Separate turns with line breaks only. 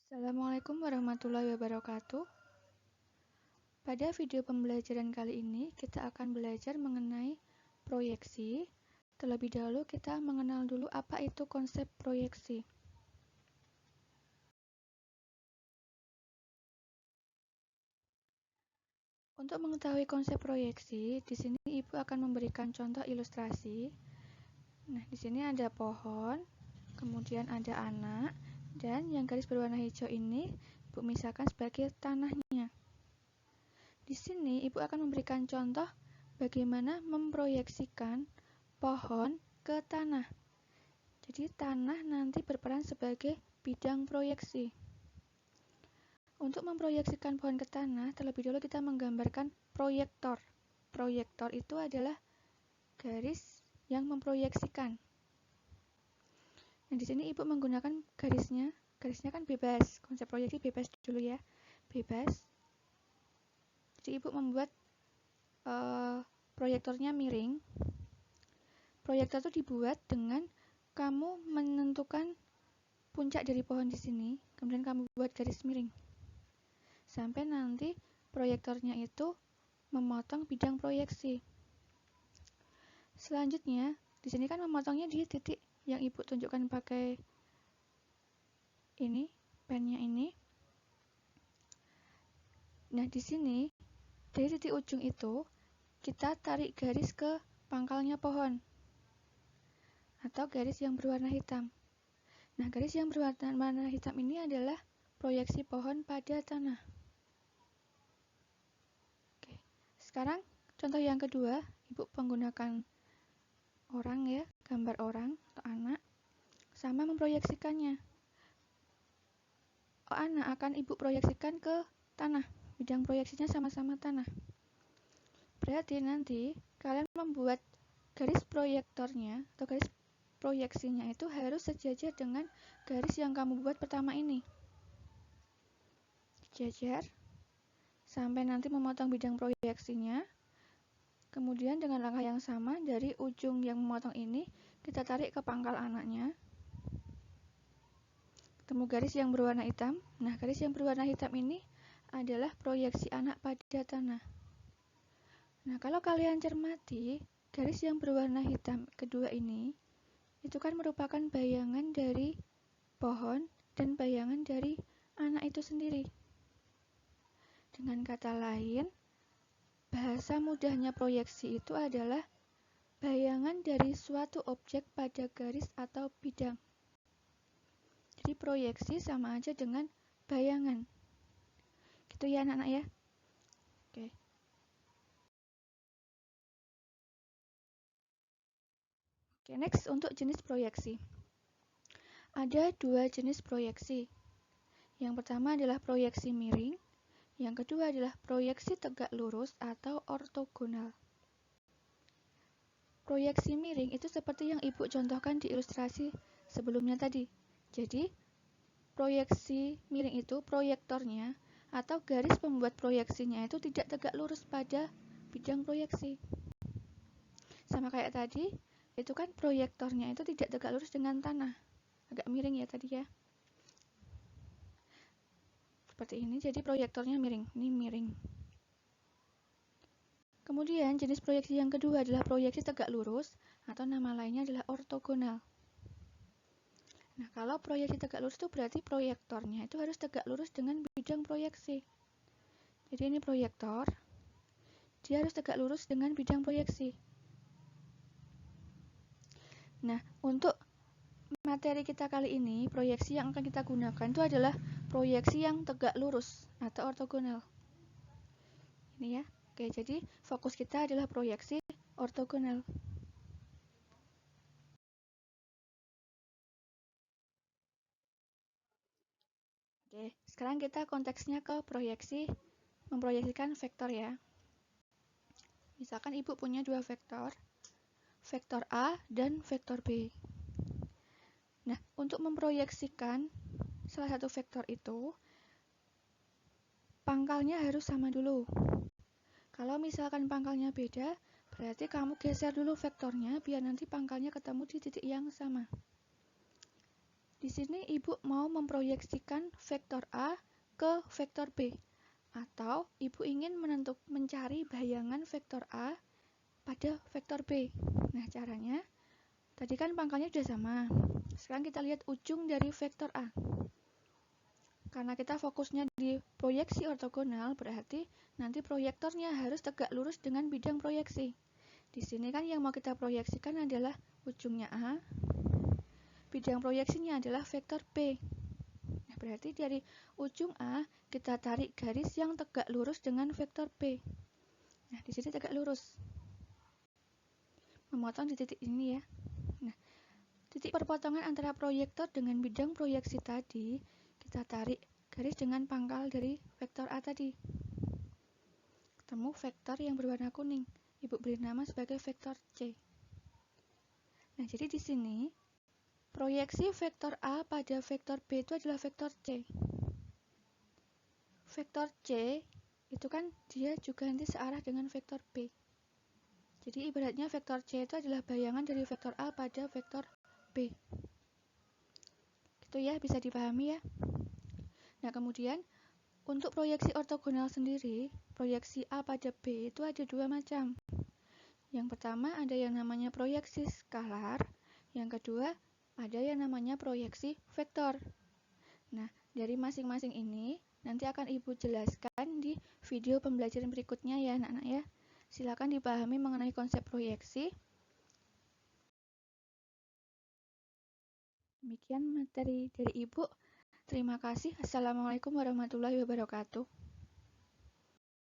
Assalamualaikum warahmatullahi wabarakatuh. Pada video pembelajaran kali ini, kita akan belajar mengenai proyeksi. Terlebih dahulu, kita mengenal dulu apa itu konsep proyeksi. Untuk mengetahui konsep proyeksi, di sini Ibu akan memberikan contoh ilustrasi. Nah, di sini ada pohon, kemudian ada anak, dan yang garis berwarna hijau ini Ibu misalkan sebagai tanahnya. Di sini Ibu akan memberikan contoh bagaimana memproyeksikan pohon ke tanah. Jadi tanah nanti berperan sebagai bidang proyeksi. Untuk memproyeksikan pohon ke tanah, terlebih dahulu kita menggambarkan proyektor. Proyektor itu adalah garis yang memproyeksikan. Nah, di sini Ibu menggunakan garisnya. Garisnya kan bebas. Konsep proyeksi bebas dulu ya. Bebas. Jadi Ibu membuat proyektornya miring. Proyektor itu dibuat dengan kamu menentukan puncak dari pohon di sini, kemudian kamu buat garis miring. Sampai nanti proyektornya itu memotong bidang proyeksi. Selanjutnya, di sini kan memotongnya di titik yang Ibu tunjukkan pakai ini, pennya ini. Nah, di sini dari titik ujung itu kita tarik garis ke pangkalnya pohon atau garis yang berwarna hitam. Nah, garis yang berwarna hitam ini adalah proyeksi pohon pada tanah. Oke. Sekarang contoh yang kedua, Ibu menggunakan orang ya, gambar orang atau anak, sama memproyeksikannya. Anak akan Ibu proyeksikan ke tanah, bidang proyeksinya sama-sama tanah. Berarti nanti kalian membuat garis proyektornya atau garis proyeksinya itu harus sejajar dengan garis yang kamu buat pertama ini. Sejajar sampai nanti memotong bidang proyeksinya. Kemudian dengan langkah yang sama dari ujung yang memotong ini kita tarik ke pangkal anaknya. Ketemu garis yang berwarna hitam. Nah, garis yang berwarna hitam ini adalah proyeksi anak pada tanah. Nah, kalau kalian cermati, garis yang berwarna hitam kedua ini itu kan merupakan bayangan dari pohon dan bayangan dari anak itu sendiri. Dengan kata lain, bahasa mudahnya proyeksi itu adalah bayangan dari suatu objek pada garis atau bidang. Jadi proyeksi sama aja dengan bayangan. Gitu ya anak-anak ya. Oke. Oke, next untuk jenis proyeksi. Ada dua jenis proyeksi. Yang pertama adalah proyeksi miring. Yang kedua adalah proyeksi tegak lurus atau ortogonal. Proyeksi miring itu seperti yang Ibu contohkan di ilustrasi sebelumnya tadi. Jadi, proyeksi miring itu proyektornya atau garis pembuat proyeksinya itu tidak tegak lurus pada bidang proyeksi. Sama kayak tadi, itu kan proyektornya itu tidak tegak lurus dengan tanah. Agak miring ya tadi ya. Seperti ini, jadi proyektornya miring. Ini miring. Kemudian jenis proyeksi yang kedua adalah proyeksi tegak lurus atau nama lainnya adalah ortogonal. Nah, kalau proyeksi tegak lurus itu berarti proyektornya itu harus tegak lurus dengan bidang proyeksi. Jadi ini proyektor, dia harus tegak lurus dengan bidang proyeksi. Nah, untuk materi kita kali ini, proyeksi yang akan kita gunakan itu adalah proyeksi yang tegak lurus atau ortogonal. Ini ya. Oke, jadi fokus kita adalah proyeksi ortogonal. Oke, sekarang kita konteksnya ke proyeksi, memproyeksikan vektor ya. Misalkan Ibu punya dua vektor, vektor A dan vektor B. Nah, untuk memproyeksikan salah satu vektor itu, pangkalnya harus sama dulu. Kalau misalkan pangkalnya beda, berarti kamu geser dulu vektornya biar nanti pangkalnya ketemu di titik yang sama. Di sini Ibu mau memproyeksikan vektor A ke vektor B, atau Ibu ingin mencari bayangan vektor A pada vektor B. Nah, caranya, tadi kan pangkalnya sudah sama. Sekarang kita lihat ujung dari vektor A. Karena kita fokusnya di proyeksi ortogonal, berarti nanti proyektornya harus tegak lurus dengan bidang proyeksi. Di sini kan yang mau kita proyeksikan adalah ujungnya A, bidang proyeksinya adalah vektor B. Nah, berarti dari ujung A kita tarik garis yang tegak lurus dengan vektor B. Nah, di sini tegak lurus. Memotong di titik ini ya. Nah, titik perpotongan antara proyektor dengan bidang proyeksi tadi, kita tarik garis dengan pangkal dari vektor A tadi. Ketemu vektor yang berwarna kuning. Ibu beri nama sebagai vektor C. Nah, jadi di sini proyeksi vektor A pada vektor B itu adalah vektor C. Vektor C itu kan dia juga nanti searah dengan vektor B. Jadi ibaratnya vektor C itu adalah bayangan dari vektor A pada vektor B. Gitu ya, bisa dipahami ya. Nah, kemudian untuk proyeksi ortogonal sendiri, proyeksi A pada B itu ada dua macam. Yang pertama ada yang namanya proyeksi skalar, yang kedua ada yang namanya proyeksi vektor. Nah, dari masing-masing ini nanti akan Ibu jelaskan di video pembelajaran berikutnya ya anak-anak ya. Silakan dipahami mengenai konsep proyeksi. Demikian materi dari Ibu. Terima kasih. Assalamualaikum warahmatullahi wabarakatuh.